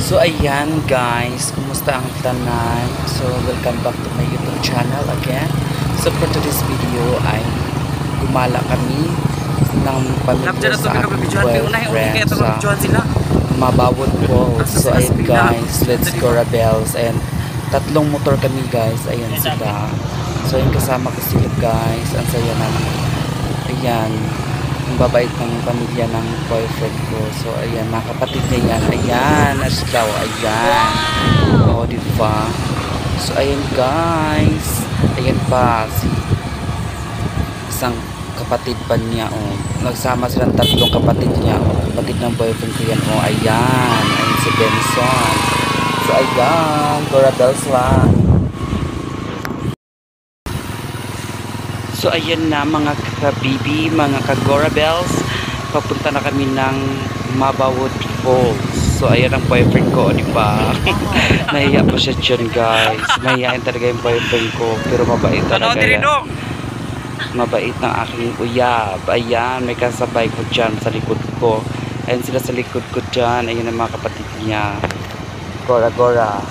So ayan guys, kumusta ang tanan? So welcome back to my YouTube channel again. So for today's video ay gumala kami ng pamilya sa aking boyfriend sa Mabawod Falls. So ayan guys, let's go Rebels. And tatlong motor kami guys, ayan sila. So ayan kasama ko sila guys, ang saya naman. Ayan, ang babait ng pamilya ng boyfriend ko. So ayan, mga kapatid niya yan. Ayan, as daw, ayan. Oo, diba? So ayan guys, ayan pa si isang kapatid pa niya, oh. Nagsama silang tatlong kapatid niya, oh. Kapatid ng boyfriend ko yan, oh. Ayan, ayan si Benson. So ayan, Gora Bells lang. So ayan na mga kabibi, mga ka-Gora Bells, papunta na kami ng Mabawod Falls. So ayan ang boyfriend ko, di ba? Nahiya po siya dyan guys. Mahihain talaga yung boyfriend ko, pero mabait talaga yan. Mabait ng aking uyab. Ayan, may kasabay ko dyan sa likod ko. Ayan sila sa likod ko dyan. Ayan ang mga kapatid niya. Gora Gora.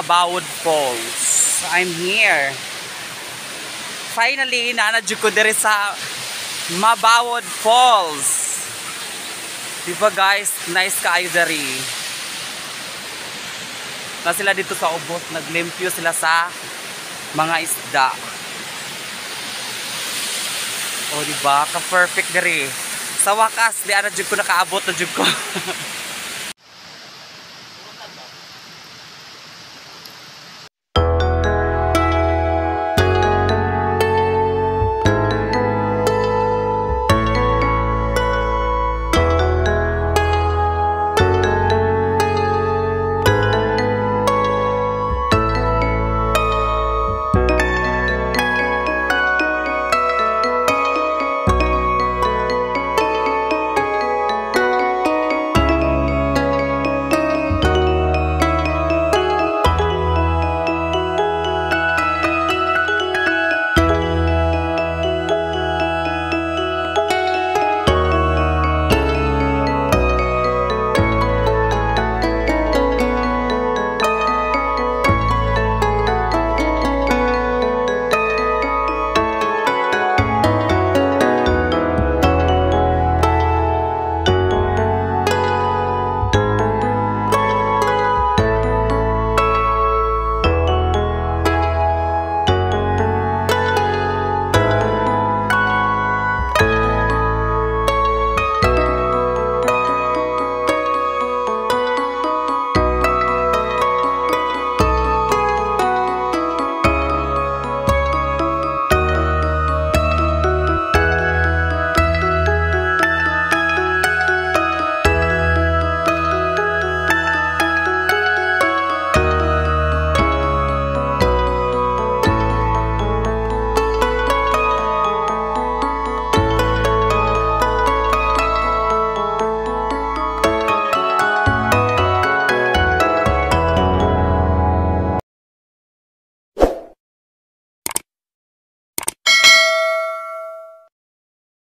Mabawod Falls. I'm here. Finally, nanadyo ko diri sa Mabawod Falls. Diba guys, nice kaayo diri. Na sila dito sa ubos, naglimpyo sila sa mga isda. O diba, ka-perfect diri. Sa wakas, di anadyo ko nakaabot na dyo ko.